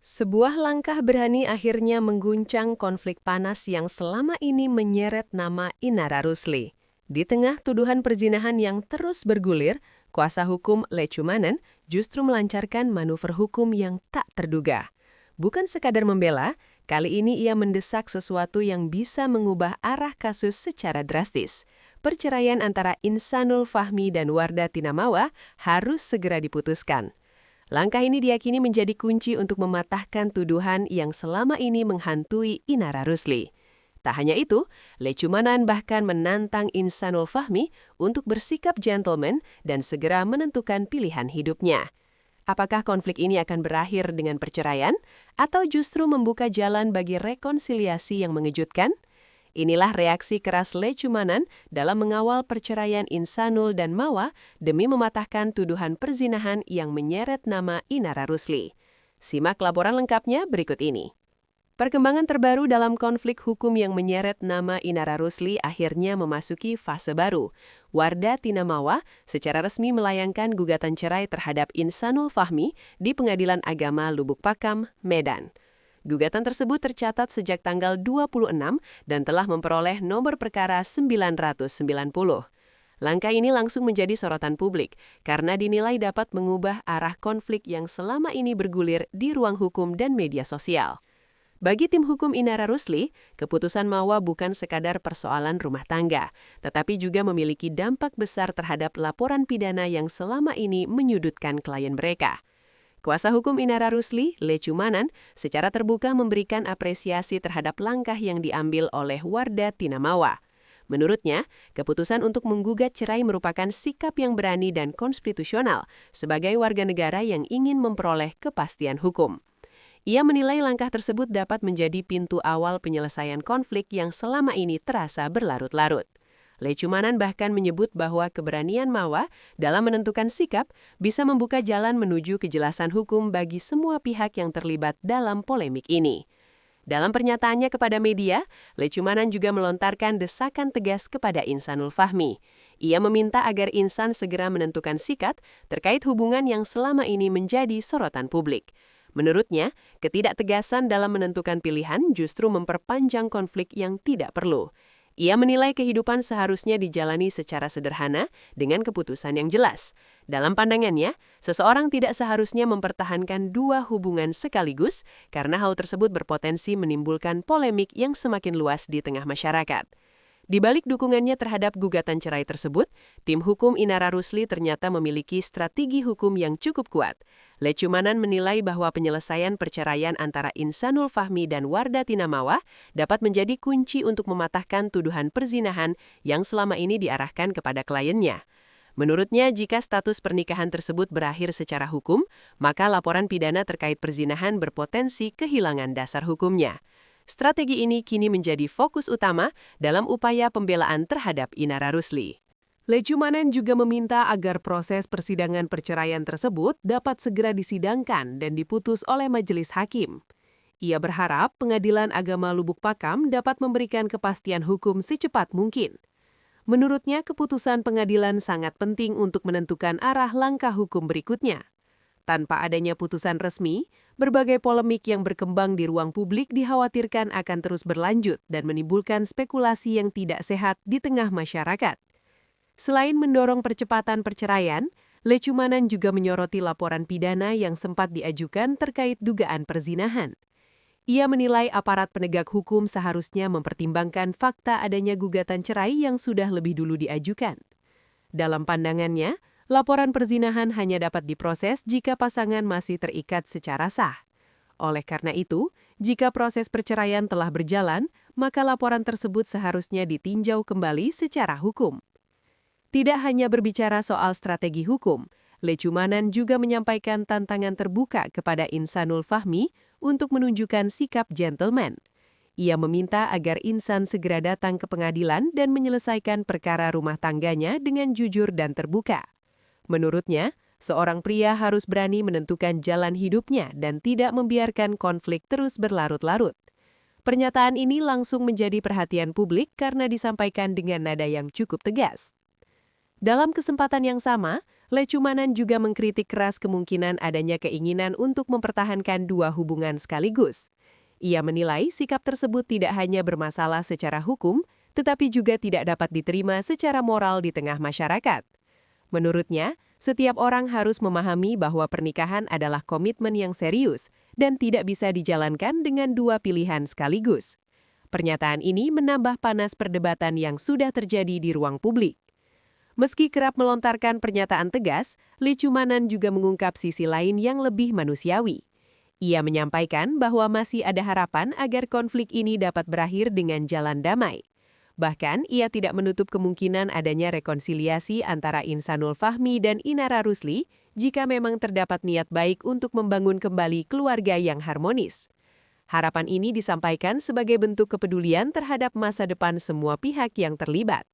Sebuah langkah berani akhirnya mengguncang konflik panas yang selama ini menyeret nama Inara Rusli. Di tengah tuduhan perzinahan yang terus bergulir, kuasa hukum Lecumanen justru melancarkan manuver hukum yang tak terduga. Bukan sekadar membela, kali ini ia mendesak sesuatu yang bisa mengubah arah kasus secara drastis. Perceraian antara Insanul Fahmi dan Wardah Tinamawa harus segera diputuskan. Langkah ini diyakini menjadi kunci untuk mematahkan tuduhan yang selama ini menghantui Inara Rusli. Tak hanya itu, Lecumanen bahkan menantang Insanul Fahmi untuk bersikap gentleman dan segera menentukan pilihan hidupnya. Apakah konflik ini akan berakhir dengan perceraian atau justru membuka jalan bagi rekonsiliasi yang mengejutkan? Inilah reaksi keras Lecumanen dalam mengawal perceraian Insanul dan Mawa demi mematahkan tuduhan perzinahan yang menyeret nama Inara Rusli. Simak laporan lengkapnya berikut ini. Perkembangan terbaru dalam konflik hukum yang menyeret nama Inara Rusli akhirnya memasuki fase baru. Wardah Tinamawa secara resmi melayangkan gugatan cerai terhadap Insanul Fahmi di Pengadilan Agama Lubuk Pakam, Medan. Gugatan tersebut tercatat sejak tanggal 26 dan telah memperoleh nomor perkara 990. Langkah ini langsung menjadi sorotan publik karena dinilai dapat mengubah arah konflik yang selama ini bergulir di ruang hukum dan media sosial. Bagi tim hukum Inara Rusli, keputusan Mawa bukan sekadar persoalan rumah tangga, tetapi juga memiliki dampak besar terhadap laporan pidana yang selama ini menyudutkan klien mereka. Kuasa hukum Inara Rusli, Lecumanen, secara terbuka memberikan apresiasi terhadap langkah yang diambil oleh Wardah Tinamawa. Menurutnya, keputusan untuk menggugat cerai merupakan sikap yang berani dan konstitusional sebagai warga negara yang ingin memperoleh kepastian hukum. Ia menilai langkah tersebut dapat menjadi pintu awal penyelesaian konflik yang selama ini terasa berlarut-larut. Lecumanen bahkan menyebut bahwa keberanian Mawa dalam menentukan sikap bisa membuka jalan menuju kejelasan hukum bagi semua pihak yang terlibat dalam polemik ini. Dalam pernyataannya kepada media, Lecumanen juga melontarkan desakan tegas kepada Insanul Fahmi. Ia meminta agar Insan segera menentukan sikap terkait hubungan yang selama ini menjadi sorotan publik. Menurutnya, ketidaktegasan dalam menentukan pilihan justru memperpanjang konflik yang tidak perlu. Ia menilai kehidupan seharusnya dijalani secara sederhana dengan keputusan yang jelas. Dalam pandangannya, seseorang tidak seharusnya mempertahankan dua hubungan sekaligus karena hal tersebut berpotensi menimbulkan polemik yang semakin luas di tengah masyarakat. Di balik dukungannya terhadap gugatan cerai tersebut, tim hukum Inara Rusli ternyata memiliki strategi hukum yang cukup kuat. Lecumanen menilai bahwa penyelesaian perceraian antara Insanul Fahmi dan Wardah Tinamawa dapat menjadi kunci untuk mematahkan tuduhan perzinahan yang selama ini diarahkan kepada kliennya. Menurutnya, jika status pernikahan tersebut berakhir secara hukum, maka laporan pidana terkait perzinahan berpotensi kehilangan dasar hukumnya. Strategi ini kini menjadi fokus utama dalam upaya pembelaan terhadap Inara Rusli. Lecumanen juga meminta agar proses persidangan perceraian tersebut dapat segera disidangkan dan diputus oleh majelis hakim. Ia berharap Pengadilan Agama Lubuk Pakam dapat memberikan kepastian hukum secepat mungkin. Menurutnya, keputusan pengadilan sangat penting untuk menentukan arah langkah hukum berikutnya. Tanpa adanya putusan resmi, berbagai polemik yang berkembang di ruang publik dikhawatirkan akan terus berlanjut dan menimbulkan spekulasi yang tidak sehat di tengah masyarakat. Selain mendorong percepatan perceraian, Lecumanen juga menyoroti laporan pidana yang sempat diajukan terkait dugaan perzinahan. Ia menilai aparat penegak hukum seharusnya mempertimbangkan fakta adanya gugatan cerai yang sudah lebih dulu diajukan. Dalam pandangannya, laporan perzinahan hanya dapat diproses jika pasangan masih terikat secara sah. Oleh karena itu, jika proses perceraian telah berjalan, maka laporan tersebut seharusnya ditinjau kembali secara hukum. Tidak hanya berbicara soal strategi hukum, Lecumanen juga menyampaikan tantangan terbuka kepada Insanul Fahmi untuk menunjukkan sikap gentleman. Ia meminta agar Insan segera datang ke pengadilan dan menyelesaikan perkara rumah tangganya dengan jujur dan terbuka. Menurutnya, seorang pria harus berani menentukan jalan hidupnya dan tidak membiarkan konflik terus berlarut-larut. Pernyataan ini langsung menjadi perhatian publik karena disampaikan dengan nada yang cukup tegas. Dalam kesempatan yang sama, Lecumanan juga mengkritik keras kemungkinan adanya keinginan untuk mempertahankan dua hubungan sekaligus. Ia menilai sikap tersebut tidak hanya bermasalah secara hukum, tetapi juga tidak dapat diterima secara moral di tengah masyarakat. Menurutnya, setiap orang harus memahami bahwa pernikahan adalah komitmen yang serius dan tidak bisa dijalankan dengan dua pilihan sekaligus. Pernyataan ini menambah panas perdebatan yang sudah terjadi di ruang publik. Meski kerap melontarkan pernyataan tegas, Lecumanan juga mengungkap sisi lain yang lebih manusiawi. Ia menyampaikan bahwa masih ada harapan agar konflik ini dapat berakhir dengan jalan damai. Bahkan, ia tidak menutup kemungkinan adanya rekonsiliasi antara Insanul Fahmi dan Inara Rusli jika memang terdapat niat baik untuk membangun kembali keluarga yang harmonis. Harapan ini disampaikan sebagai bentuk kepedulian terhadap masa depan semua pihak yang terlibat.